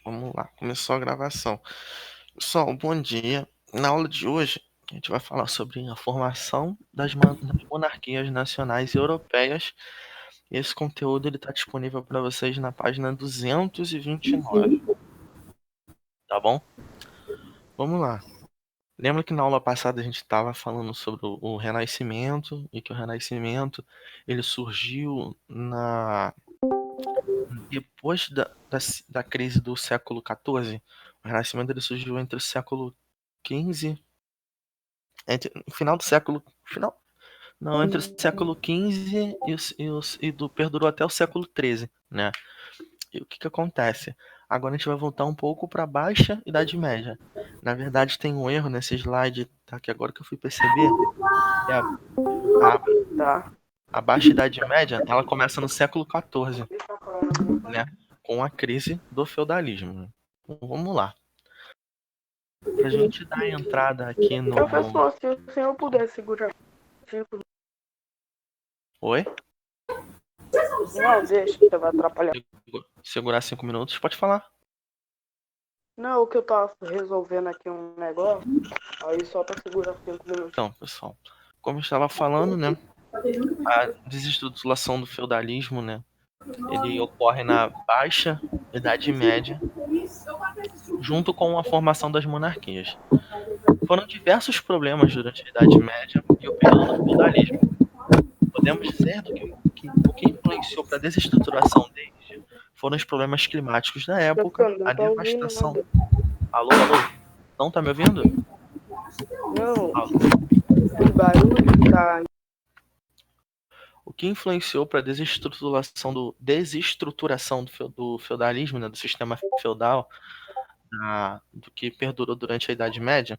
Vamos lá, começou a gravação. Pessoal, bom dia. Na aula de hoje, a gente vai falar sobre a formação das monarquias nacionais europeias. Esse conteúdo está disponível para vocês na página 229, tá bom? Vamos lá. Lembra que na aula passada a gente estava falando sobre o Renascimento e que o Renascimento ele surgiu depois da crise do século XIV. O Renascimento ele surgiu entre o século XV, no final do século, final, não, entre o século XV perdurou até o século XIII, né? E o que que acontece? Agora a gente vai voltar um pouco para a Baixa Idade Média. Na verdade, tem um erro nesse slide, tá? Que agora que eu fui perceber, é a, Tá. a Baixa Idade Média, ela começa no século XIV, né? Com a crise do feudalismo. Então, vamos lá. Para a gente dar entrada aqui no. Professor, se o senhor puder segurar. Oi? Não, deixa, você vai atrapalhar. Segurar 5 minutos, pode falar. Não, o que eu tava resolvendo aqui um negócio, aí só pra segurar 5 minutos. Então, pessoal, como eu estava falando, né? A desestruturação do feudalismo, né? Ele ocorre na Baixa Idade Média, junto com a formação das monarquias. Foram diversos problemas durante a Idade Média e o período do feudalismo. Podemos dizer o que influenciou para a desestruturação deles foram os problemas climáticos da época, Professor, a não tá ouvindo devastação. nada. Alô, alô? Não tá me ouvindo? Não, Alô. que barulho tá. O que influenciou para a desestruturação do feudalismo, né, do sistema feudal, do que perdurou durante a Idade Média,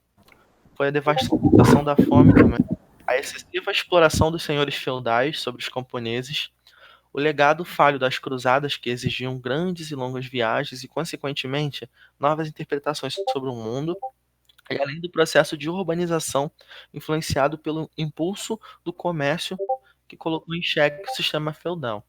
foi a devastação da fome também, a excessiva exploração dos senhores feudais sobre os camponeses, o legado falho das cruzadas que exigiam grandes e longas viagens e, consequentemente, novas interpretações sobre o mundo, e além do processo de urbanização influenciado pelo impulso do comércio que colocou em xeque o sistema feudal.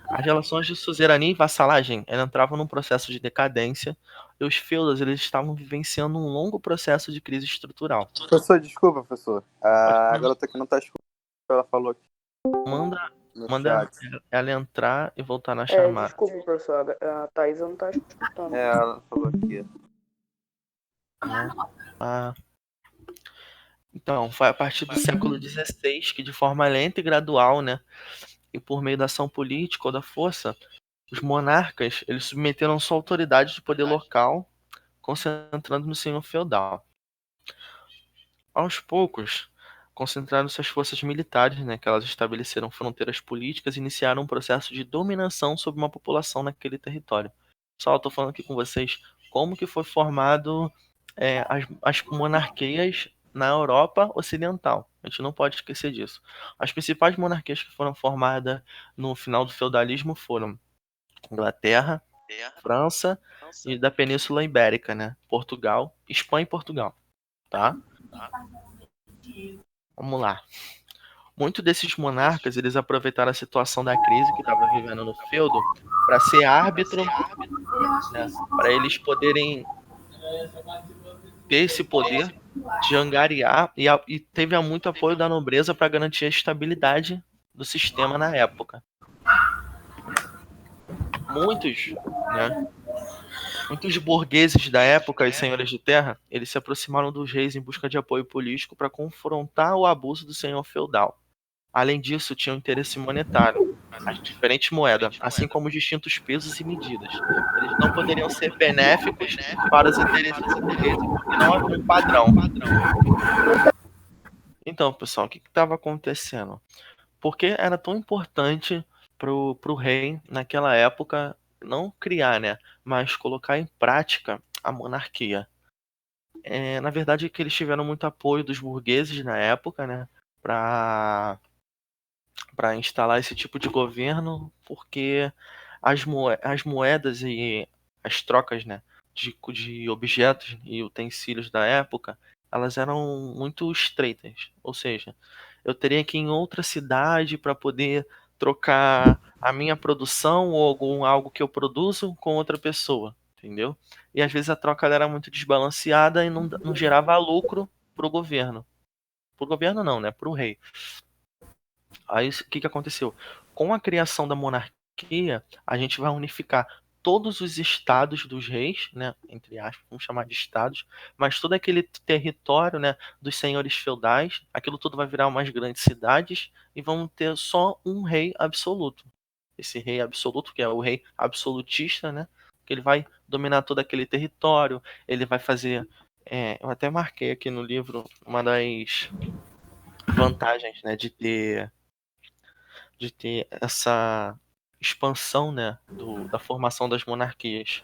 As relações de suzerania e vassalagem entravam num processo de decadência e os feudos eles estavam vivenciando um longo processo de crise estrutural. Professor, desculpa, professor. Pode A falar. garota aqui não tá escutando o que ela falou aqui Manda, no manda chat. ela entrar e voltar na É, chamada. desculpa, professor, a Thaisa não tá escutando. Ela falou aqui. Ah, então, foi a partir do século XVI que, de forma lenta e gradual, né, e por meio da ação política ou da força, os monarcas eles submeteram sua autoridade de poder local, concentrando no senhor feudal. Aos poucos, concentraram suas forças militares, né, que elas estabeleceram fronteiras políticas e iniciaram um processo de dominação sobre uma população naquele território. Só estou falando aqui com vocês como que foi formado as monarquias na Europa Ocidental. A gente não pode esquecer disso. As principais monarquias que foram formadas no final do feudalismo foram Inglaterra, França e da Península Ibérica, né? Portugal, Espanha e Portugal, tá? Vamos lá. Muitos desses monarcas, eles aproveitaram a situação da crise que estava vivendo no feudo para ser árbitro, né? Para eles poderem ter esse poder de angariar e teve muito apoio da nobreza para garantir a estabilidade do sistema na época. Muitos, né? Muitos burgueses da época e senhores de terra, eles se aproximaram dos reis em busca de apoio político para confrontar o abuso do senhor feudal. Além disso, tinham interesse monetário, as diferentes moedas, assim como os distintos pesos e medidas. Eles não poderiam ser benéficos para os interesses burgueses, porque não havia um padrão. Então, pessoal, o que estava acontecendo? Por que era tão importante pro rei, naquela época, não criar, né, mas colocar em prática a monarquia? Na verdade, é que eles tiveram muito apoio dos burgueses na época, né, para instalar esse tipo de governo, porque as moedas e as trocas, né, de objetos e utensílios da época, elas eram muito estreitas. Ou seja, eu teria que ir em outra cidade para poder trocar a minha produção ou algo que eu produzo com outra pessoa, entendeu? E às vezes a troca era muito desbalanceada e não gerava lucro pro governo. Pro governo não, né? Pro rei. Aí o que que aconteceu? Com a criação da monarquia, a gente vai unificar todos os estados dos reis, né, entre aspas, vamos chamar de estados, mas todo aquele território, né, dos senhores feudais, aquilo tudo vai virar umas grandes cidades e vamos ter só um rei absoluto. Esse rei absoluto, que é o rei absolutista, né, que ele vai dominar todo aquele território, ele vai fazer, eu até marquei aqui no livro uma das vantagens, né, de ter essa expansão, né, da formação das monarquias.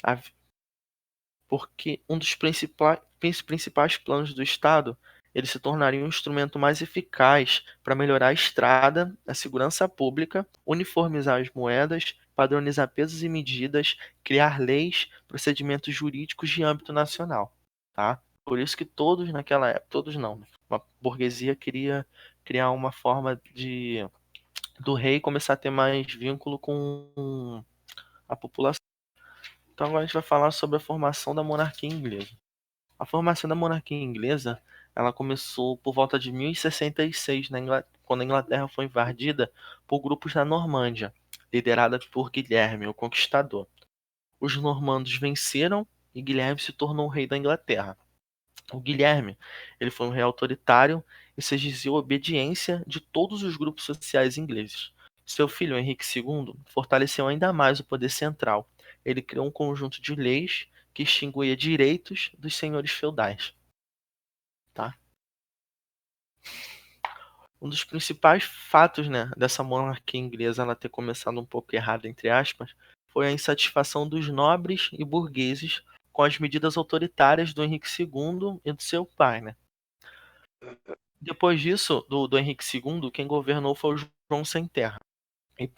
A- Porque um dos principais planos do Estado, ele se tornaria um instrumento mais eficaz para melhorar a estrada, a segurança pública, uniformizar as moedas, padronizar pesos e medidas, criar leis, procedimentos jurídicos de âmbito nacional, tá? Por isso que todos naquela época, todos não, né? Uma burguesia queria criar uma forma do rei começar a ter mais vínculo com a população. Então agora a gente vai falar sobre a formação da monarquia inglesa. A formação da monarquia inglesa, ela começou por volta de 1066, quando a Inglaterra foi invadida por grupos da Normândia, liderada por Guilherme, o Conquistador. Os normandos venceram e Guilherme se tornou o rei da Inglaterra. O Guilherme, ele foi um rei autoritário e se exigiu a obediência de todos os grupos sociais ingleses. Seu filho, Henrique II, fortaleceu ainda mais o poder central. Ele criou um conjunto de leis que extinguia direitos dos senhores feudais. Tá? Um dos principais fatos, né, dessa monarquia inglesa ela ter começado um pouco errado, entre aspas, foi a insatisfação dos nobres e burgueses com as medidas autoritárias do Henrique II e do seu pai, né? Depois disso, do Henrique II, quem governou foi o João Sem Terra. E,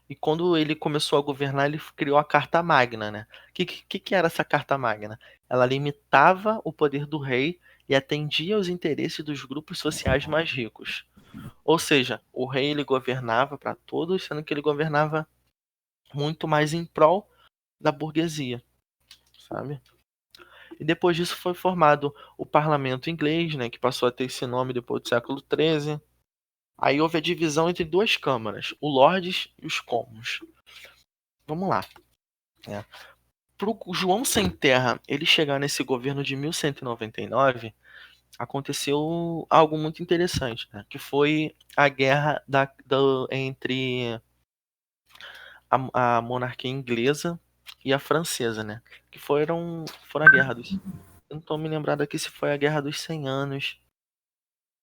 e quando ele começou a governar, ele criou a Carta Magna, né? O que era essa Carta Magna? Ela limitava o poder do rei e atendia aos interesses dos grupos sociais mais ricos. Ou seja, o rei ele governava para todos, sendo que ele governava muito mais em prol da burguesia, sabe? E depois disso foi formado o parlamento inglês, né, que passou a ter esse nome depois do século XIII. Aí houve a divisão entre duas câmaras, o Lordes e os Commons. Vamos lá. Para o João Sem Terra ele chegar nesse governo de 1199, aconteceu algo muito interessante, né? Que foi a guerra entre a monarquia inglesa e a francesa, né? Que foram a guerra dos. Eu não estou me lembrado aqui se foi a guerra dos 100 anos,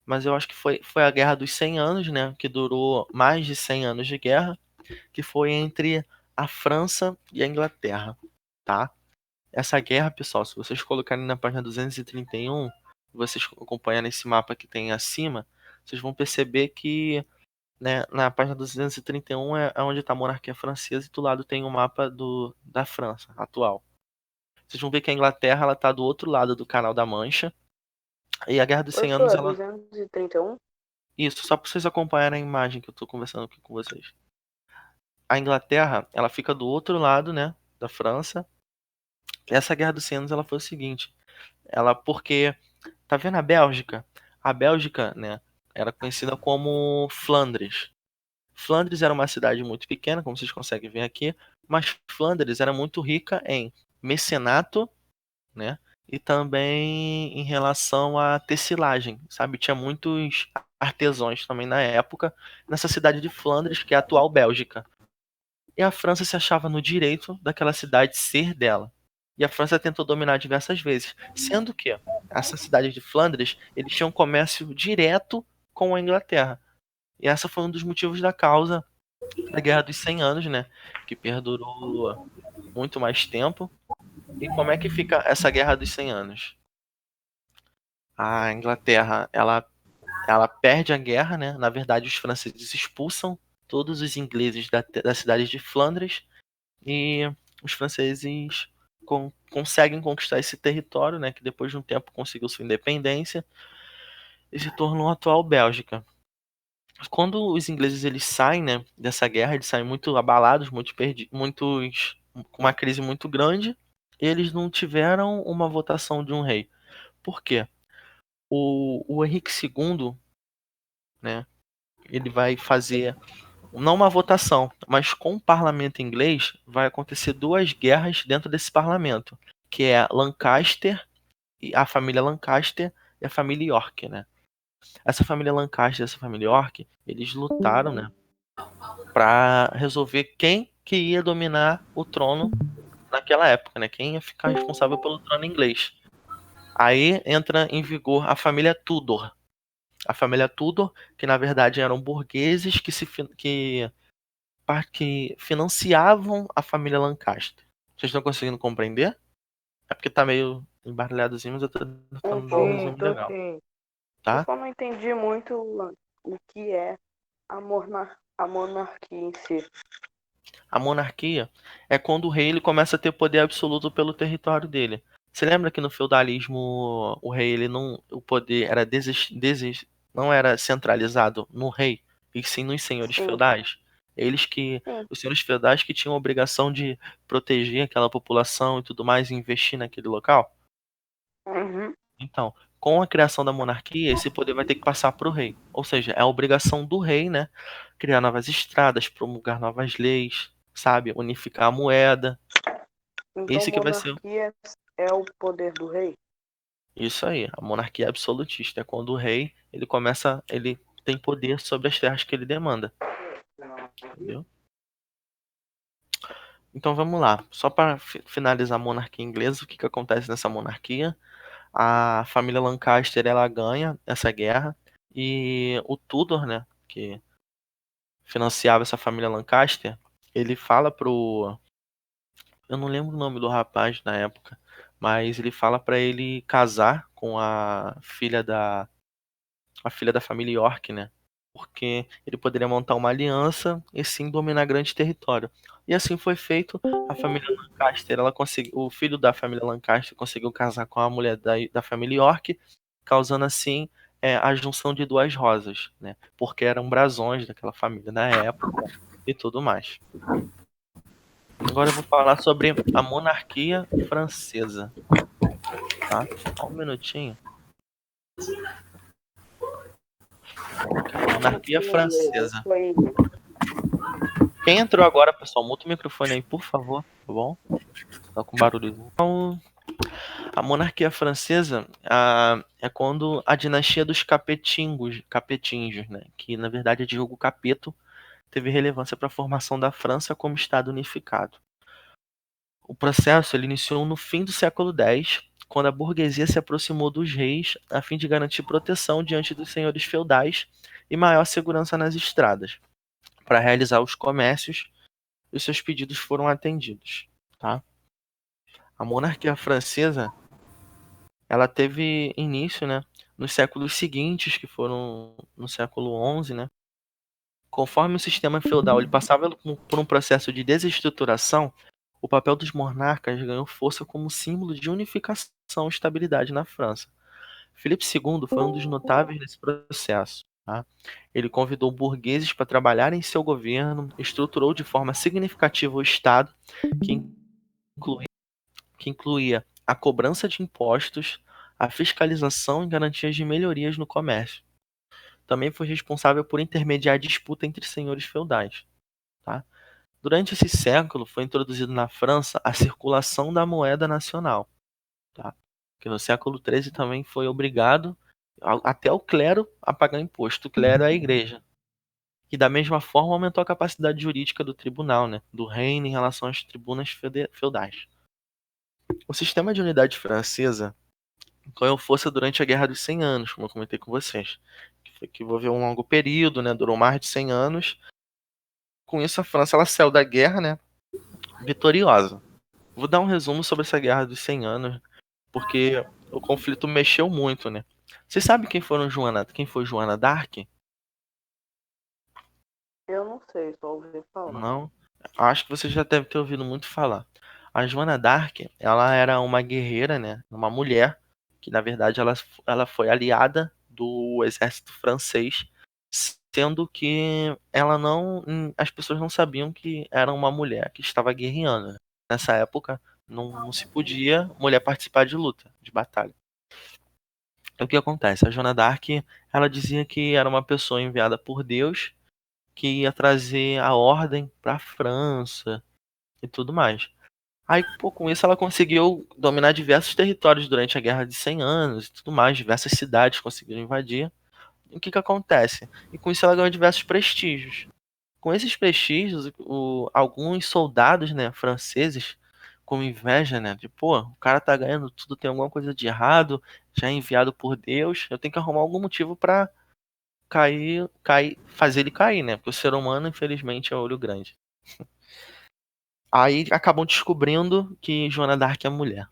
mas eu acho que foi a guerra dos 100 anos, né? Que durou mais de 100 anos de guerra, que foi entre a França e a Inglaterra, tá? Essa guerra, pessoal, se vocês colocarem na página 231, vocês acompanharem esse mapa que tem acima, vocês vão perceber que, né, na página 231 é onde está a monarquia francesa e do lado tem o mapa da França atual. Vocês vão ver que a Inglaterra ela está do outro lado do Canal da Mancha e a Guerra dos 100 anos Professor, ela 231? isso só para vocês acompanharem a imagem que eu estou conversando aqui com vocês. A Inglaterra ela fica do outro lado, né, da França. E essa Guerra dos 100 anos ela foi o seguinte, ela porque tá vendo a Bélgica? A Bélgica, né, era conhecida como Flandres. Flandres era uma cidade muito pequena, como vocês conseguem ver aqui, mas Flandres era muito rica em mecenato, né, e também em relação à tecelagem, sabe? Tinha muitos artesãos também na época nessa cidade de Flandres, que é a atual Bélgica. E a França se achava no direito daquela cidade ser dela. E a França tentou dominar diversas vezes, sendo que essa cidade de Flandres, eles tinham comércio direto com a Inglaterra. E essa foi um dos motivos da causa da Guerra dos 100 Anos, né, que perdurou muito mais tempo. E como é que fica essa Guerra dos 100 Anos? A Inglaterra, ela perde a guerra, né? Na verdade, os franceses expulsam todos os ingleses da cidade de Flandres e os franceses conseguem conquistar esse território, né, que depois de um tempo conseguiu sua independência e se tornou a atual Bélgica. Quando os ingleses eles saem, né, dessa guerra, eles saem muito abalados, muitos com uma crise muito grande, eles não tiveram uma votação de um rei. Por quê? O Henrique II, né, ele vai fazer não uma votação, mas com o parlamento inglês vai acontecer duas guerras dentro desse parlamento, que é Lancaster e a família Lancaster e a família York, né? Essa família Lancaster e essa família York, eles lutaram, né, para resolver quem que ia dominar o trono naquela época, né? Quem ia ficar responsável pelo trono inglês. Aí entra em vigor a família Tudor. A família Tudor, que na verdade eram burgueses que financiavam a família Lancaster. Vocês estão conseguindo compreender? É porque tá meio embaralhadozinho, mas eu tô tentando dar um resumo Tô legal, sim. Eu tá? só não entendi muito o que é a monarquia em si. A monarquia é quando o rei ele começa a ter poder absoluto pelo território dele. Você lembra que no feudalismo o rei ele não o poder era não era centralizado no rei, e sim nos senhores Sim, feudais? Eles que sim. os senhores feudais que tinham a obrigação de proteger aquela população e tudo mais e investir naquele local? Uhum. Então, com a criação da monarquia, esse poder vai ter que passar para o rei. Ou seja, é a obrigação do rei, né? Criar novas estradas, promulgar novas leis, sabe? Unificar a moeda. Então Esse que vai ser. monarquia é o poder do rei? Isso aí. A monarquia absolutista. É quando o rei, ele tem poder sobre as terras que ele demanda. Entendeu? Então vamos lá. Só para finalizar a monarquia inglesa, o que que acontece nessa monarquia? A família Lancaster, ela ganha essa guerra. E o Tudor, né? Que financiava essa família Lancaster, ele fala pro. Eu não lembro o nome do rapaz na época, mas ele fala pra ele casar com a filha da família York, né? Porque ele poderia montar uma aliança e sim dominar grande território. E assim foi feito. A família Lancaster, ela conseguiu, o filho da família Lancaster conseguiu casar com a mulher da família York, causando assim a junção de duas rosas, né? Porque eram brasões daquela família na época e tudo mais. Agora eu vou falar sobre a monarquia francesa, tá? Só um minutinho. Monarquia francesa. Foi. Quem entrou agora, pessoal, muta o microfone aí, por favor, tá bom? Tá com barulho. Então, a monarquia francesa é quando a dinastia dos capetinhos, né? Que na verdade é Diogo Capeto, teve relevância para a formação da França como Estado unificado. O processo ele iniciou no fim do século X, quando a burguesia se aproximou dos reis a fim de garantir proteção diante dos senhores feudais e maior segurança nas estradas. Para realizar os comércios, os seus pedidos foram atendidos. Tá? A monarquia francesa ela teve início, né, nos séculos seguintes, que foram no século XI, né? Conforme o sistema feudal ele passava por um processo de desestruturação, o papel dos monarcas ganhou força como símbolo de unificação e estabilidade na França. Filipe II foi um dos notáveis nesse processo. Tá? Ele convidou burgueses para trabalhar em seu governo, estruturou de forma significativa o Estado, que incluía, que incluía a cobrança de impostos, a fiscalização e garantias de melhorias no comércio. Também foi responsável por intermediar a disputa entre senhores feudais. Tá? Durante esse século, foi introduzido na França a circulação da moeda nacional, tá? Que no século XIII também foi obrigado até o clero a pagar imposto. O clero é a igreja. E da mesma forma aumentou a capacidade jurídica do tribunal, né? Do reino em relação às tribunas feudais. O sistema de unidade francesa ganhou força durante a Guerra dos 100 Anos, como eu comentei com vocês, que envolveu um longo período, né? Durou mais de 100 anos. Com isso, a França ela saiu da guerra, né? Vitoriosa. Vou dar um resumo sobre essa Guerra dos 100 Anos, porque o conflito mexeu muito, né? Você sabe quem foi Joana d'Arc? Eu não sei, só ouvi falar. Não? Acho que você já deve ter ouvido muito falar. A Joana d'Arc, ela era uma guerreira, né? Uma mulher, que na verdade ela foi aliada do exército francês, sendo que ela não, as pessoas não sabiam que era uma mulher que estava guerreando, né? nessa época não se podia mulher participar de luta, de batalha. O que acontece? A Joana d'Arc, ela dizia que era uma pessoa enviada por Deus que ia trazer a ordem para a França e tudo mais. Aí, pô, com isso ela conseguiu dominar diversos territórios durante a Guerra de 100 Anos e tudo mais, diversas cidades conseguiram invadir. E o que que acontece? E com isso ela ganhou diversos prestígios. Com esses prestígios, alguns soldados, né, franceses, com inveja, né, de pô, o cara tá ganhando tudo, tem alguma coisa de errado, já é enviado por Deus, eu tenho que arrumar algum motivo pra fazer ele cair, né, porque o ser humano, infelizmente, é olho grande. Aí acabam descobrindo que Joana d'Arc é mulher.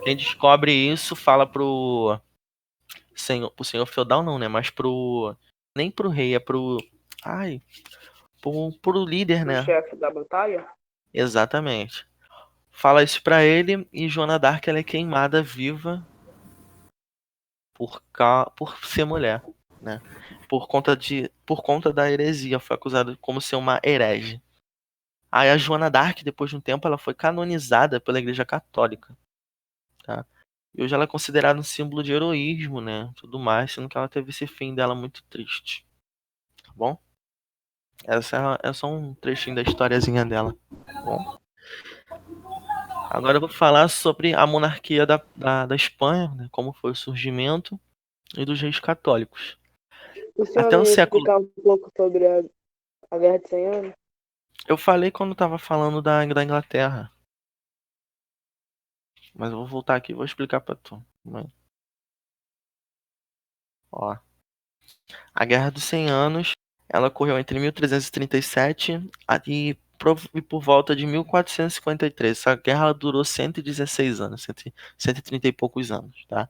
Quem descobre isso fala pro senhor feudal não, né, mas nem pro rei, é ai, pro líder, O né? chefe da batalha? Exatamente. Fala isso pra ele e Joana d'Arc ela é queimada viva por ser mulher, né? Por conta da heresia, foi acusada como ser uma herege. Aí a Joana d'Arc, depois de um tempo, ela foi canonizada pela Igreja Católica, tá? E hoje ela é considerada um símbolo de heroísmo, né? Tudo mais, sendo que ela teve esse fim dela muito triste, tá bom? É só um trechinho da historiazinha dela, tá bom? Agora eu vou falar sobre a monarquia da Espanha, né? Como foi o surgimento e dos reis católicos. O senhor Até não o ia século. explicar um pouco sobre a Guerra de 100 Anos? Eu falei quando estava falando da Inglaterra, mas eu vou voltar aqui e vou explicar pra tu. Ó, a Guerra dos 100 Anos, ela ocorreu entre 1337 e por volta de 1453. Essa guerra ela durou 116 anos, 130 e poucos anos, tá?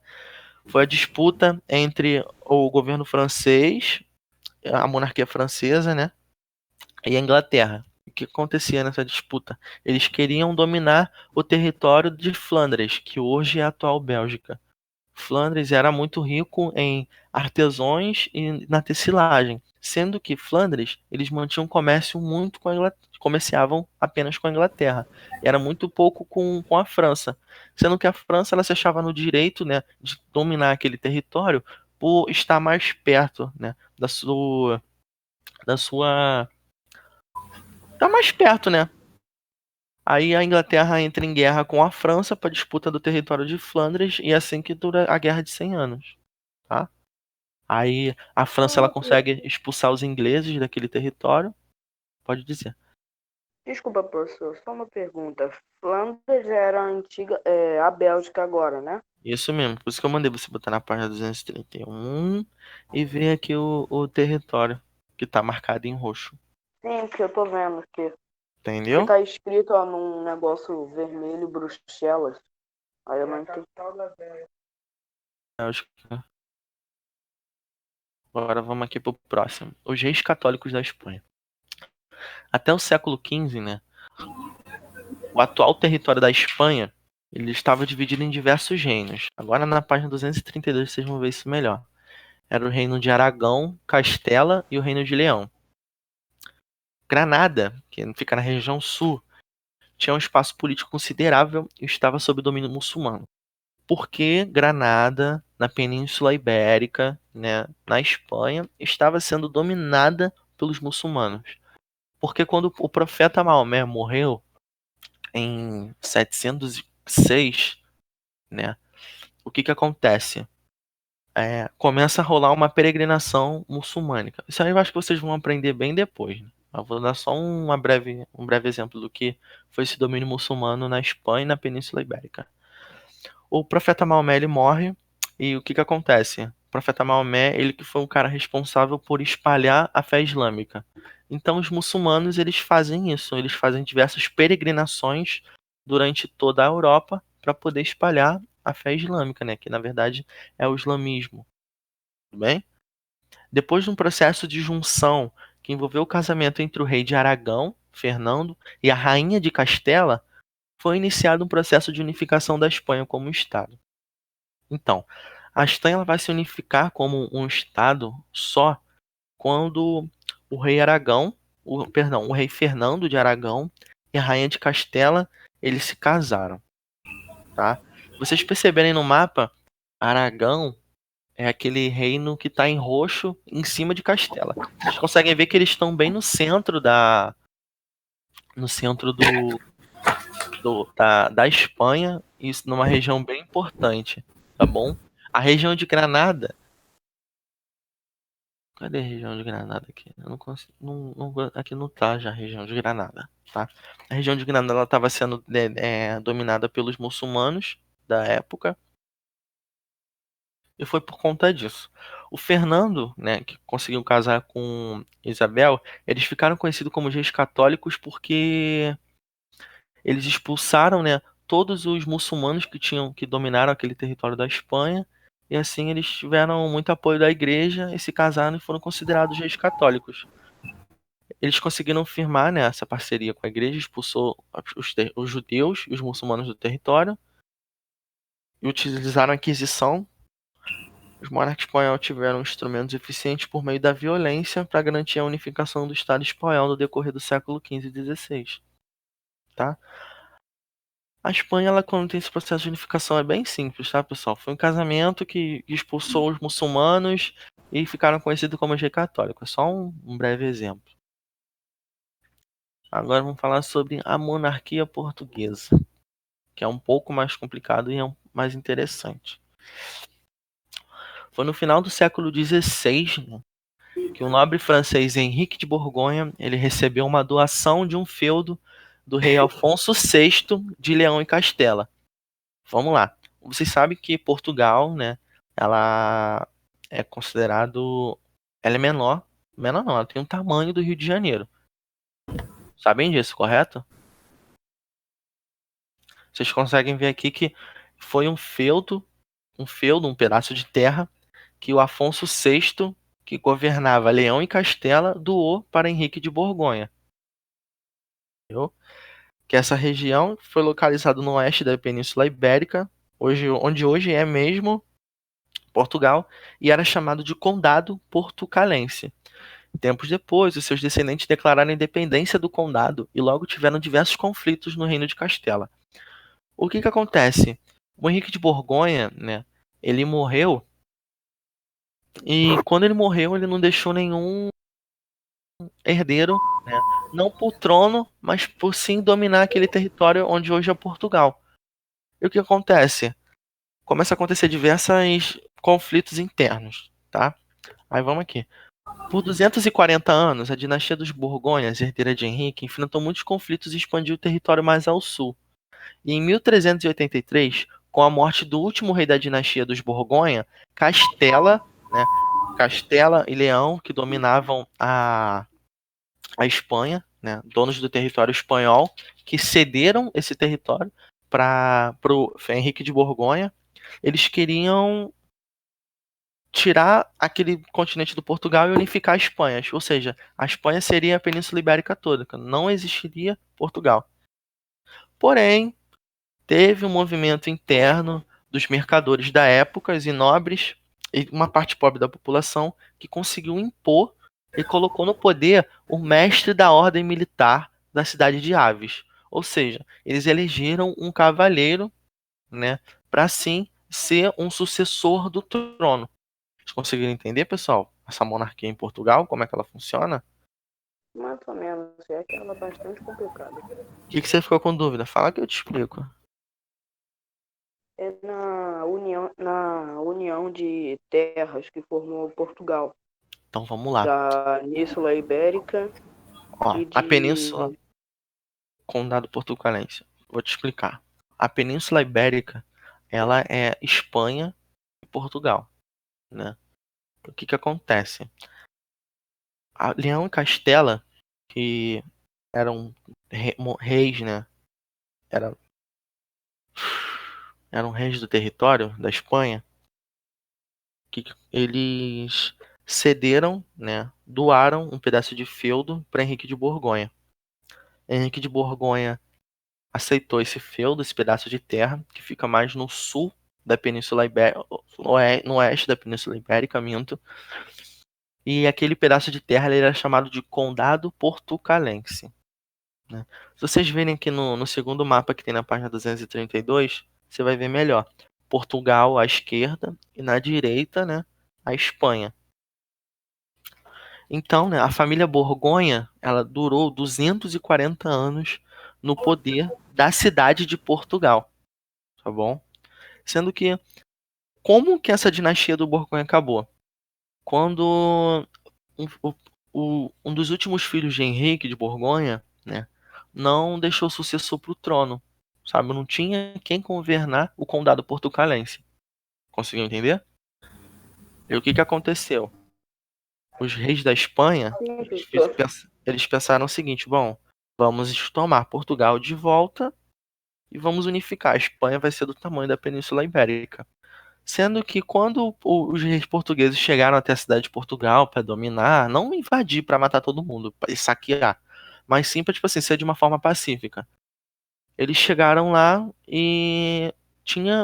Foi a disputa entre o governo francês, a monarquia francesa, né? E a Inglaterra. O que acontecia nessa disputa? Eles queriam dominar o território de Flandres, que hoje é a atual Bélgica. Flandres era muito rico em artesãos e na tecelagem, sendo que Flandres eles mantinham comércio muito com a Inglaterra, comerciavam apenas com a Inglaterra, era muito pouco com a França, sendo que a França ela se achava no direito, né, de dominar aquele território por estar mais perto, né, da sua tá mais perto, né? Aí a Inglaterra entra em guerra com a França para disputa do território de Flandres e é assim que dura a Guerra de 100 Anos, tá? Aí a França ela consegue expulsar os ingleses daquele território. Pode dizer. Desculpa, professor, só uma pergunta. Flandres era a antiga, a Bélgica agora, né? Isso mesmo. Por isso que eu mandei você botar na página 231 e ver aqui o território que tá marcado em roxo. Sim, que eu tô vendo aqui. Que Entendeu? tá escrito ó, num negócio vermelho, Bruxelas. Aí eu não entendi. Eu acho que- Agora vamos aqui pro próximo. Os reis católicos da Espanha. Até o século XV, né? O atual território da Espanha, ele estava dividido em diversos reinos. Agora na página 232 vocês vão ver isso melhor. Era o reino de Aragão, Castela e o reino de Leão. Granada, que fica na região sul, tinha um espaço político considerável e estava sob domínio muçulmano. Porque Granada, na Península Ibérica, né, na Espanha, estava sendo dominada pelos muçulmanos. Porque quando o profeta Maomé morreu, em 706, né? O que que acontece? Começa a rolar uma peregrinação muçulmânica. Isso aí eu acho que vocês vão aprender bem depois, né? Eu vou dar só um breve exemplo do que foi esse domínio muçulmano na Espanha e na Península Ibérica. O profeta Maomé ele morre e o que que acontece? O profeta Maomé ele que foi um cara responsável por espalhar a fé islâmica. Então os muçulmanos eles fazem isso, eles fazem diversas peregrinações durante toda a Europa para poder espalhar a fé islâmica, né? Que na verdade é o islamismo, tudo bem? Depois de um processo de junção que envolveu o casamento entre o rei de Aragão, Fernando, e a rainha de Castela, foi iniciado um processo de unificação da Espanha como Estado. Então, a Espanha ela vai se unificar como um Estado só quando o rei Aragão, o rei Fernando de Aragão e a rainha de Castela, eles se casaram, tá? Vocês perceberem no mapa, Aragão é aquele reino que está em roxo em cima de Castela. Vocês conseguem ver que eles estão bem no centro da Espanha, isso numa região bem importante, tá bom? A região de Granada. Cadê a região de Granada aqui? Eu não consigo. Aqui não tá já a região de Granada, tá? A região de Granada ela estava sendo dominada pelos muçulmanos da época. E foi por conta disso. O Fernando, né, que conseguiu casar com Isabel, eles ficaram conhecidos como reis católicos porque eles expulsaram, né, todos os muçulmanos que dominaram aquele território da Espanha, e assim eles tiveram muito apoio da igreja e se casaram e foram considerados reis católicos. Eles conseguiram firmar, né, essa parceria com a igreja, expulsou os judeus e os muçulmanos do território e utilizaram a Inquisição. Os monarcas espanhóis tiveram instrumentos eficientes por meio da violência para garantir a unificação do Estado espanhol no decorrer do século XV e XVI. Tá? A Espanha, ela, quando tem esse processo de unificação, é bem simples, tá, pessoal? Foi um casamento que expulsou os muçulmanos e ficaram conhecidos como Igreja Católica. É só um breve exemplo. Agora vamos falar sobre a monarquia portuguesa, que é um pouco mais complicado e mais interessante. Foi no final do século XVI, né, que o nobre francês Henrique de Borgonha ele recebeu uma doação de um feudo do rei Afonso VI de Leão e Castela. Vamos lá. Vocês sabem que Portugal, né, ela é considerado, ela é menor não, ela tem o tamanho do Rio de Janeiro. Sabem disso, correto? Vocês conseguem ver aqui que foi um pedaço de terra que o Afonso VI, que governava Leão e Castela, doou para Henrique de Borgonha. Entendeu? Que essa região foi localizada no oeste da Península Ibérica, onde hoje é mesmo Portugal, e era chamado de Condado Portucalense. Tempos depois, os seus descendentes declararam a independência do condado e logo tiveram diversos conflitos no reino de Castela. O que acontece? O Henrique de Borgonha, né, ele morreu, e quando ele morreu, ele não deixou nenhum herdeiro, né, não por trono, mas por sim dominar aquele território onde hoje é Portugal. E o que acontece? Começa a acontecer diversos conflitos internos, tá? Aí vamos aqui. Por 240 anos, a dinastia dos Borgonhas, herdeira de Henrique, enfrentou muitos conflitos e expandiu o território mais ao sul. E em 1383, com a morte do último rei da dinastia dos Borgonha, né, Castela e Leão, que dominavam a Espanha, né, donos do território espanhol, que cederam esse território para o Henrique de Borgonha. Eles queriam tirar aquele continente do Portugal e unificar a Espanha. Ou seja, a Espanha seria a Península Ibérica toda, não existiria Portugal. Porém, teve um movimento interno dos mercadores da época e nobres e uma parte pobre da população que conseguiu impor e colocou no poder o mestre da ordem militar da cidade de Aves. Ou seja, eles elegeram um cavaleiro, né, para assim ser um sucessor do trono. Vocês conseguiram entender, pessoal? Essa monarquia em Portugal, como é que ela funciona? Mais ou menos, é que ela é bastante complicada. O que você ficou com dúvida? Fala que eu te explico. É na união de terras que formou Portugal, Então vamos lá. da Península Ibérica Ó, e a Península de... Condado Portucalense. Vou te explicar. A Península Ibérica, ela é Espanha e Portugal, né? O que acontece? A Leão e Castela, que eram reis, né? Era- Eram reis do território da Espanha, que eles cederam, né? Doaram um pedaço de feudo para Henrique de Borgonha. Henrique de Borgonha aceitou esse feudo, esse pedaço de terra, que fica mais no sul da Península Ibérica, no oeste da Península Ibérica, minto. E aquele pedaço de terra ele era chamado de Condado Portucalense, Se vocês verem aqui no segundo mapa que tem na página 232, você vai ver melhor. Portugal à esquerda e na direita, né, a Espanha. Então, né, a família Borgonha, ela durou 240 anos no poder da cidade de Portugal, tá bom? Sendo que, como que essa dinastia do Borgonha acabou? Quando um dos últimos filhos de Henrique de Borgonha, né, não deixou sucessor para o trono, sabe? Não tinha quem governar o condado portucalense. Conseguiu entender? E o que que aconteceu? Os reis da Espanha, Sim, eles, professor. eles pensaram o seguinte: bom, vamos tomar Portugal de volta e vamos unificar. A Espanha vai ser do tamanho da Península Ibérica. Sendo que quando os reis portugueses chegaram até a cidade de Portugal para dominar, não invadir para matar todo mundo e saquear, mas sim para, tipo assim, ser de uma forma pacífica. Eles chegaram lá e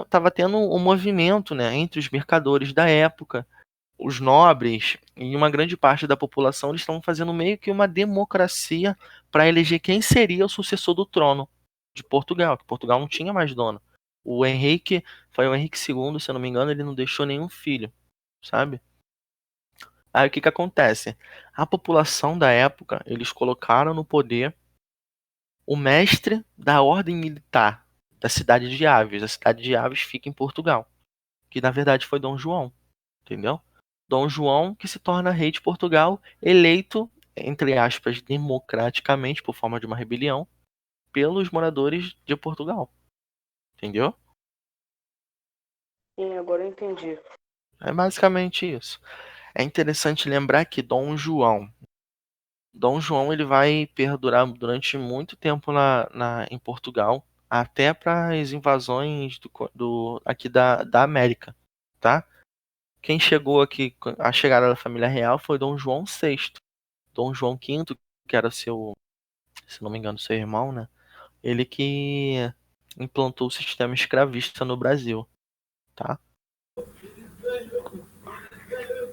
tava tendo um movimento, né, entre os mercadores da época, os nobres e uma grande parte da população, eles estavam fazendo meio que uma democracia para eleger quem seria o sucessor do trono de Portugal, que Portugal não tinha mais dono. O Henrique, foi o Henrique II, se eu não me engano, ele não deixou nenhum filho, sabe? Aí o que que acontece? A população da época, eles colocaram no poder o mestre da ordem militar da cidade de Aves. A cidade de Aves fica em Portugal, que na verdade foi Dom João, entendeu? Dom João que se torna rei de Portugal, eleito, entre aspas, democraticamente, por forma de uma rebelião, pelos moradores de Portugal, entendeu? Sim, agora eu entendi. É basicamente isso. É interessante lembrar que Dom João ele vai perdurar durante muito tempo em Portugal, até para as invasões aqui da América, tá? Quem chegou aqui, a chegada da família real foi Dom João VI. Dom João V, que era seu, se não me engano, seu irmão, né? Ele que implantou o sistema escravista no Brasil, tá?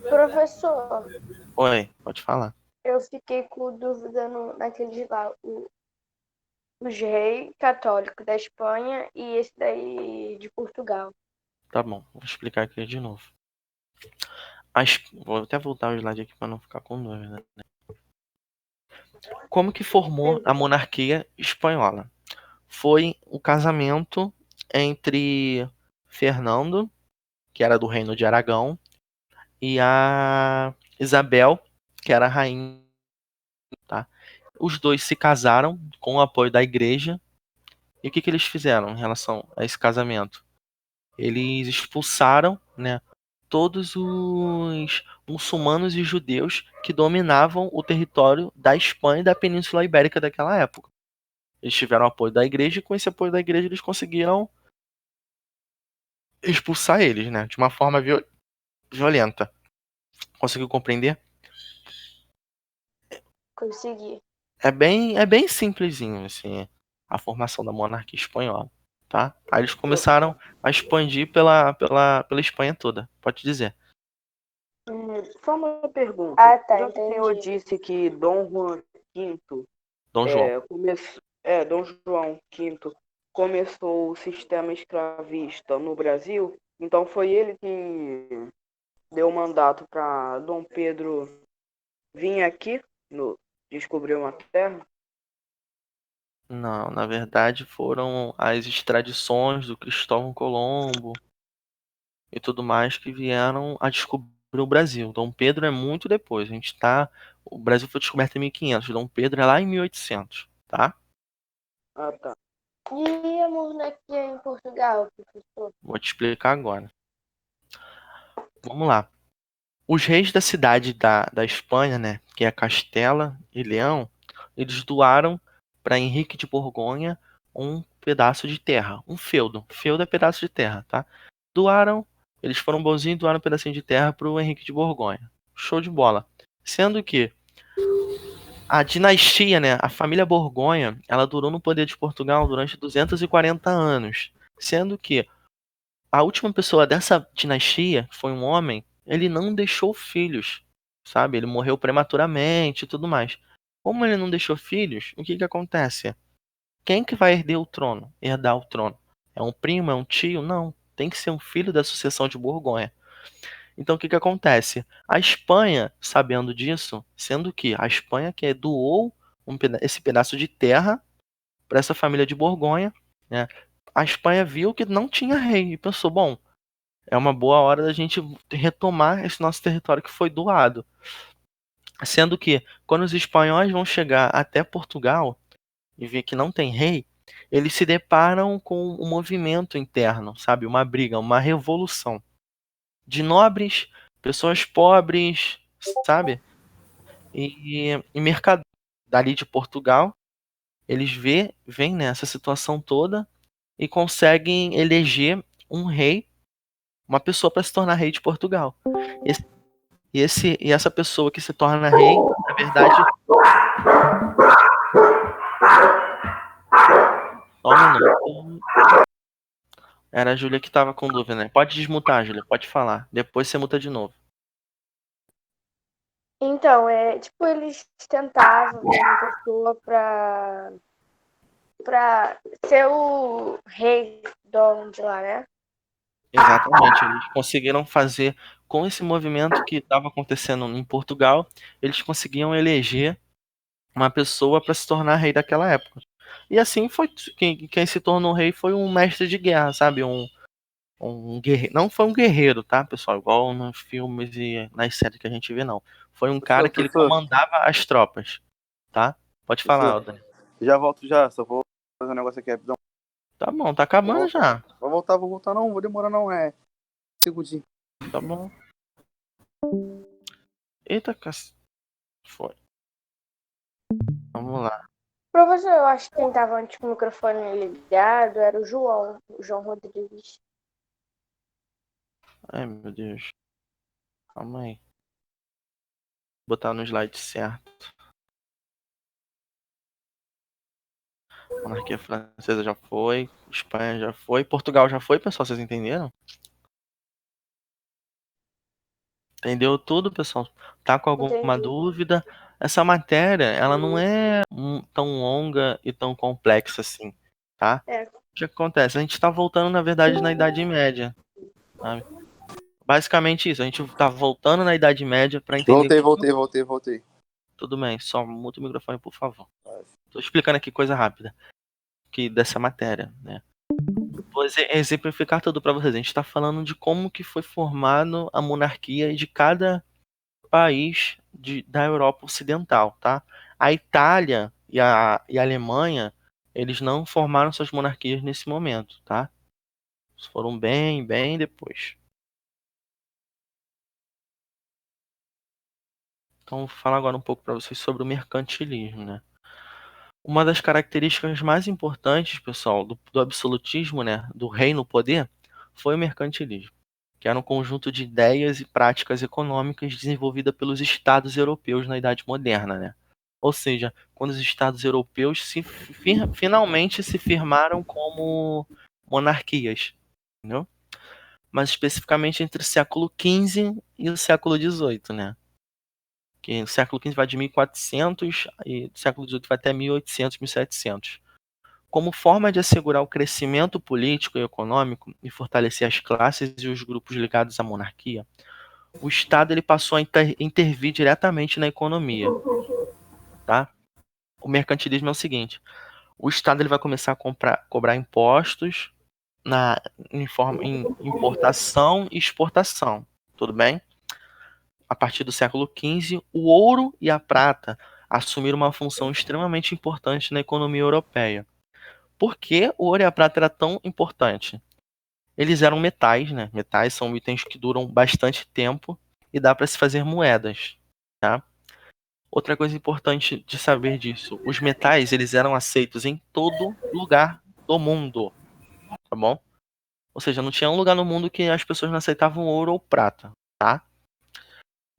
Professor, Oi, pode falar. eu fiquei com dúvida naqueles lá, os reis católicos da Espanha e esse daí de Portugal. Tá bom, vou explicar aqui de novo. Vou até voltar o slide aqui para não ficar com dúvida, né? Como que formou a monarquia espanhola? Foi o casamento entre Fernando, que era do reino de Aragão, e a Isabel, que era a rainha, tá? Os dois se casaram com o apoio da igreja. E o que que eles fizeram em relação a esse casamento? Eles expulsaram, né, todos os muçulmanos e judeus que dominavam o território da Espanha e da Península Ibérica daquela época. Eles tiveram apoio da igreja e com esse apoio da igreja eles conseguiram expulsar eles, né, de uma forma violenta. Conseguiu compreender? Consegui. É bem simplesinho, assim, a formação da monarquia espanhola, tá? Aí eles começaram a expandir pela Espanha toda, pode dizer. Só uma pergunta. Ah, tá, Já que o senhor entendi. disse que Dom Juan V, Dom João. Dom João V começou o sistema escravista no Brasil, então foi ele que deu mandato para Dom Pedro vir aqui descobrir uma terra? Não, na verdade foram as extradições do Cristóvão Colombo e tudo mais que vieram a descobrir o Brasil. Dom Pedro é muito depois. O Brasil foi descoberto em 1500. Dom Pedro é lá em 1800, tá? Ah, tá. E a monarquia em Portugal, professor? Vou te explicar agora. Vamos lá. Os reis da cidade da Espanha, né, que é Castela e Leão, eles doaram para Henrique de Borgonha um pedaço de terra, um feudo. Feudo é pedaço de terra, tá? Doaram, eles foram bonzinhos e doaram um pedacinho de terra para o Henrique de Borgonha. Show de bola. Sendo que a dinastia, né, a família Borgonha, ela durou no poder de Portugal durante 240 anos. Sendo que a última pessoa dessa dinastia, que foi um homem, ele não deixou filhos, sabe? Ele morreu prematuramente e tudo mais. Como ele não deixou filhos, o que que acontece? Quem que vai herdar o trono? É um primo, é um tio? Não, tem que ser um filho da sucessão de Borgonha. Então o que que acontece? A Espanha, sabendo disso, sendo que a Espanha que doou esse pedaço de terra para essa família de Borgonha, né? A Espanha viu que não tinha rei e pensou, bom, é uma boa hora da gente retomar esse nosso território que foi doado. Sendo que quando os espanhóis vão chegar até Portugal e ver que não tem rei, eles se deparam com um movimento interno, sabe? Uma briga, uma revolução de nobres, pessoas pobres, sabe? E mercadores dali de Portugal, eles veem nessa situação toda e conseguem eleger um rei, uma pessoa para se tornar rei de Portugal. Esse- e essa pessoa que se torna rei, na verdade, só um minuto. Era a Júlia que estava com dúvida, né? Pode desmutar, Júlia, pode falar. Depois você muta de novo. Então, tipo, eles tentavam ver uma pessoa pra ser o rei dono de lá, né? Exatamente, eles conseguiram fazer com esse movimento que estava acontecendo em Portugal, eles conseguiam eleger uma pessoa para se tornar rei daquela época. E assim foi quem se tornou rei foi um mestre de guerra, sabe? Um guerreiro. Não foi um guerreiro, tá, pessoal? Igual nos filmes e nas séries que a gente vê, não. Foi um cara que ele Professor, comandava as tropas, tá? Pode falar, professor, Aldan. já volto já, só vou fazer um negócio aqui rapidão. Tá bom, tá Vou acabando voltar. já. Vou voltar não, vou demorar não, segundinho. Tá bom. Eita, foi. Vamos lá. Professor, eu acho que quem tava antes com o microfone ligado era o João Rodrigues. Ai, meu Deus. Calma aí. Botar no slide certo. Monarquia francesa já foi. Espanha já foi. Portugal já foi, pessoal. Vocês entenderam? Entendeu tudo, pessoal? Tá com alguma Entendi. dúvida? Essa matéria, ela não é tão longa e tão complexa assim, tá? É, O que acontece? A gente tá voltando, na verdade, na Idade Média, sabe? Basicamente isso. A gente tá voltando na Idade Média para entender Voltei. tudo bem. Só muta o microfone, por favor. Tô explicando aqui coisa rápida que dessa matéria, né? Vou exemplificar tudo para vocês. A gente está falando de como que foi formado a monarquia de cada país da Europa Ocidental, tá? A Itália e a Alemanha, eles não formaram suas monarquias nesse momento, tá? Eles foram bem depois. Então, vou falar agora um pouco para vocês sobre o mercantilismo, né? Uma das características mais importantes, pessoal, do absolutismo, né, do rei no poder, foi o mercantilismo, que era um conjunto de ideias e práticas econômicas desenvolvida pelos estados europeus na Idade Moderna, né? Ou seja, quando os estados europeus finalmente se firmaram como monarquias, entendeu? Mas especificamente entre o século XV e o século XVIII, né? Que o século XV vai de 1400 e o século XVIII vai até 1800, 1700. Como forma de assegurar o crescimento político e econômico e fortalecer as classes e os grupos ligados à monarquia, o Estado ele passou a intervir diretamente na economia, tá? O mercantilismo é o seguinte: o Estado ele vai começar a cobrar impostos em importação e exportação, tudo bem? A partir do século XV, o ouro e a prata assumiram uma função extremamente importante na economia europeia. Por que o ouro e a prata era tão importante? Eles eram metais, né? Metais são itens que duram bastante tempo e dá para se fazer moedas, tá? Outra coisa importante de saber disso, os metais eles eram aceitos em todo lugar do mundo, tá bom? Ou seja, não tinha um lugar no mundo que as pessoas não aceitavam ouro ou prata, tá?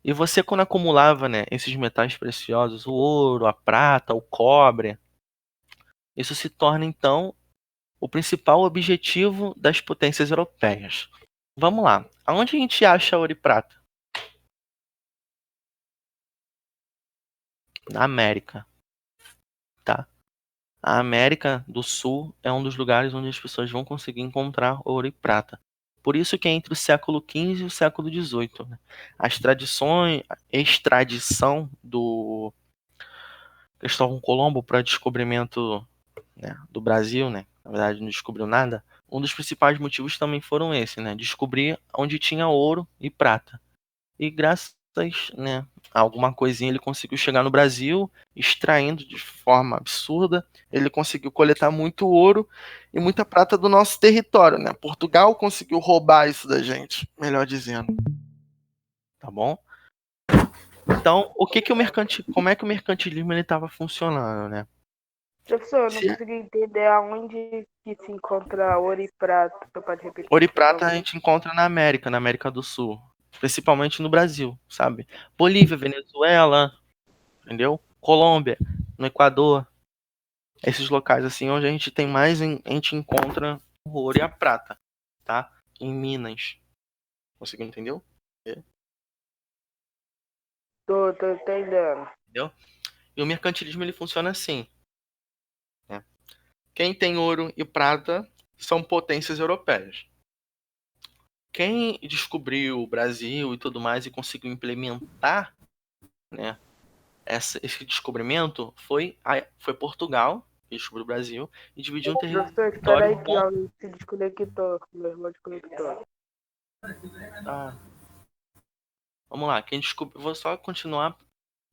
E você quando acumulava, né, esses metais preciosos, o ouro, a prata, o cobre, isso se torna então o principal objetivo das potências europeias. Vamos lá. Aonde a gente acha ouro e prata? Na América. tá? A América do Sul é um dos lugares onde as pessoas vão conseguir encontrar ouro e prata. Por isso que é entre o século XV e o século XVIII, né? As tradições, a extradição do Cristóvão Colombo para descobrimento, né, do Brasil, né? Na verdade, não descobriu nada. Um dos principais motivos também foram esse, né? Descobrir onde tinha ouro e prata. E graças, né, a alguma coisinha ele conseguiu chegar no Brasil, extraindo de forma absurda. Ele conseguiu coletar muito ouro e muita prata do nosso território, né? Portugal conseguiu roubar isso da gente, melhor dizendo. Tá bom? Então, como é que o mercantilismo ele estava funcionando, né? Professor, eu não Se consegui entender aonde que se encontra ouro e prata. Você pode repetir, ouro e por prata a favor? gente encontra na América do Sul, principalmente no Brasil, sabe? Bolívia, Venezuela, entendeu? Colômbia, no Equador, esses locais assim onde a gente tem mais, a gente encontra o ouro e a prata, tá? Em Minas. Conseguiu entender? Tô entendendo. Entendeu? E o mercantilismo ele funciona assim, né? Quem tem ouro e prata são potências europeias. Quem descobriu o Brasil e tudo mais e conseguiu implementar, né, esse descobrimento foi Portugal, que descobriu o Brasil, e dividiu um Professor, espera território aí que com. alguém se desconectou. Meu irmão desconectou. Ah, vamos lá, quem descobriu. Vou só continuar,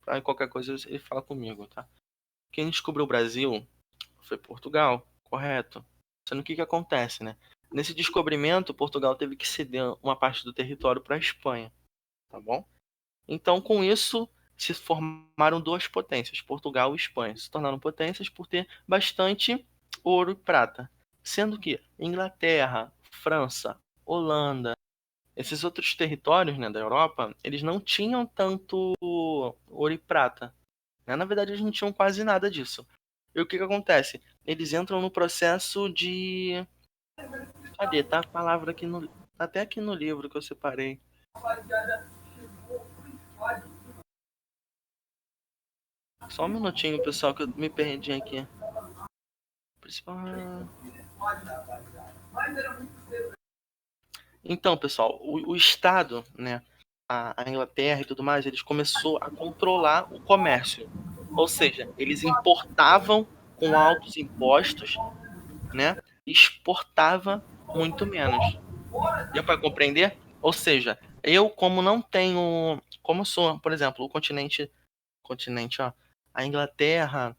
aí qualquer coisa ele fala comigo, tá? Quem descobriu o Brasil foi Portugal, correto. Sendo que o que acontece, né? Nesse descobrimento, Portugal teve que ceder uma parte do território para a Espanha, tá bom? Então, com isso, se formaram duas potências, Portugal e Espanha. Se tornaram potências por ter bastante ouro e prata. Sendo que Inglaterra, França, Holanda, esses outros territórios, né, da Europa, eles não tinham tanto ouro e prata, né? Na verdade, eles não tinham quase nada disso. E o que que acontece? Eles entram no processo de... Cadê? Tá a palavra aqui no... Tá até aqui no livro que eu separei. Só um minutinho, pessoal, que eu me perdi aqui. Principal... Então, pessoal, o Estado, né, a Inglaterra e tudo mais, eles começou a controlar o comércio. Ou seja, eles importavam com altos impostos, né, e exportava muito menos. Deu para compreender? Ou seja, eu como não tenho, como sou, por exemplo, o continente, ó, a Inglaterra,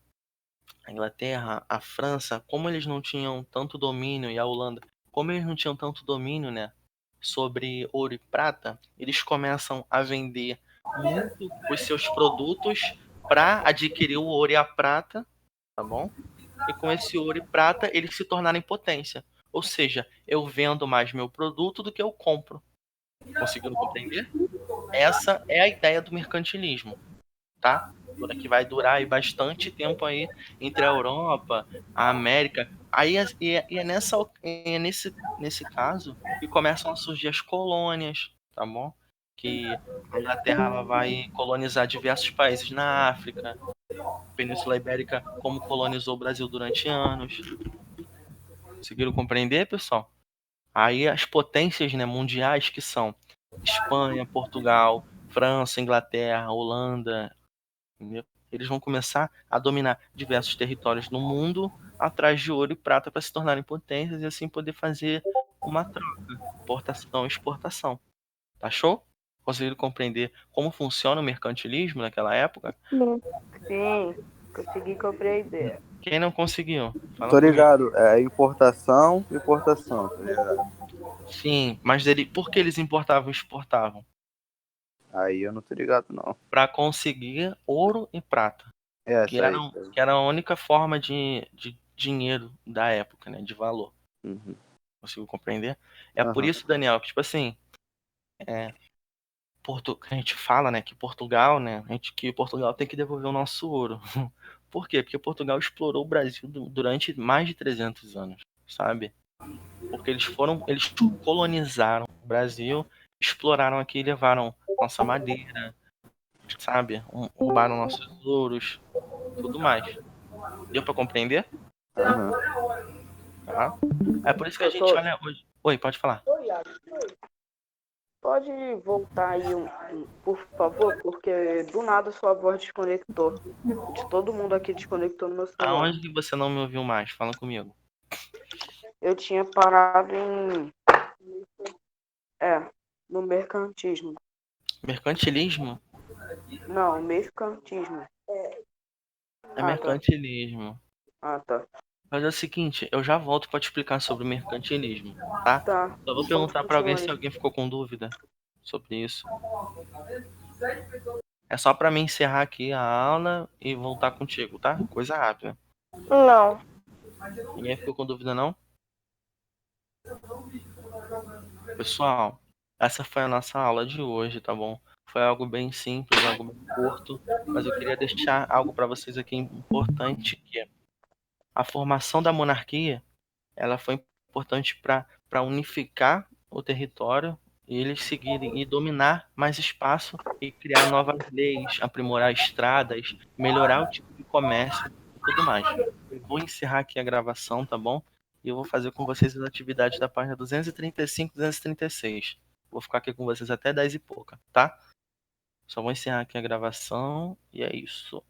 a França, como eles não tinham tanto domínio e a Holanda, como eles não tinham tanto domínio, né, sobre ouro e prata, eles começam a vender muito os seus produtos para adquirir o ouro e a prata, tá bom? E com esse ouro e prata eles se tornarem potência. Ou seja, eu vendo mais meu produto do que eu compro. Conseguiram compreender? Essa é a ideia do mercantilismo, tá? Que vai durar aí bastante tempo aí entre a Europa, a América. Aí nesse caso que começam a surgir as colônias, tá bom? Que a Inglaterra ela vai colonizar diversos países na África, Península Ibérica, como colonizou o Brasil durante anos. Conseguiram compreender, pessoal? Aí as potências, né, mundiais que são Espanha, Portugal, França, Inglaterra, Holanda, entendeu? Eles vão começar a dominar diversos territórios no mundo atrás de ouro e prata para se tornarem potências e assim poder fazer uma troca, importação e exportação. Tá show? Conseguiram compreender como funciona o mercantilismo naquela época? Sim, consegui compreender. Quem não conseguiu? Fala Tô comigo. ligado, é importação, importação, tá ligado? Sim, mas por que eles importavam e exportavam? Aí eu não tô ligado, não. Para conseguir ouro e prata, que Essa aí. eram, que era a única forma de dinheiro da época, né, de valor. Uhum. Consigo compreender? É por Aham. isso, Daniel, que tipo assim, a gente fala, né, que Portugal, né, que Portugal tem que devolver o nosso ouro. Por quê? Porque Portugal explorou o Brasil durante mais de 300 anos, sabe? Porque eles colonizaram o Brasil, exploraram aqui, levaram nossa madeira, sabe? Roubaram nossos ouros, tudo mais. Deu pra compreender? Aham. Tá? É por isso que a gente Professor, olha hoje. Oi, pode falar. pode voltar aí, por favor, porque do nada sua voz desconectou. De todo mundo aqui desconectou no meu celular. Aonde que você não me ouviu mais? Fala comigo. Eu tinha parado no mercantismo. Mercantilismo? Não, mercantismo. É Ah, tá. mercantilismo. Ah, tá. Mas é o seguinte, eu já volto pra te explicar sobre o mercantilismo, tá? Tá. Só vou Pode perguntar pra alguém continuar se aí. alguém ficou com dúvida sobre isso. É só pra mim encerrar aqui a aula e voltar contigo, tá? Coisa rápida. Não. Ninguém ficou com dúvida, não? Pessoal, essa foi a nossa aula de hoje, tá bom? Foi algo bem simples, algo bem curto, mas eu queria deixar algo para vocês aqui importante, que é a formação da monarquia, ela foi importante para unificar o território e eles seguirem e dominar mais espaço e criar novas leis, aprimorar estradas, melhorar o tipo de comércio e tudo mais. Eu vou encerrar aqui a gravação, tá bom? E eu vou fazer com vocês as atividades da página 235 e 236. Vou ficar aqui com vocês até 10 e pouca, tá? Só vou encerrar aqui a gravação e é isso.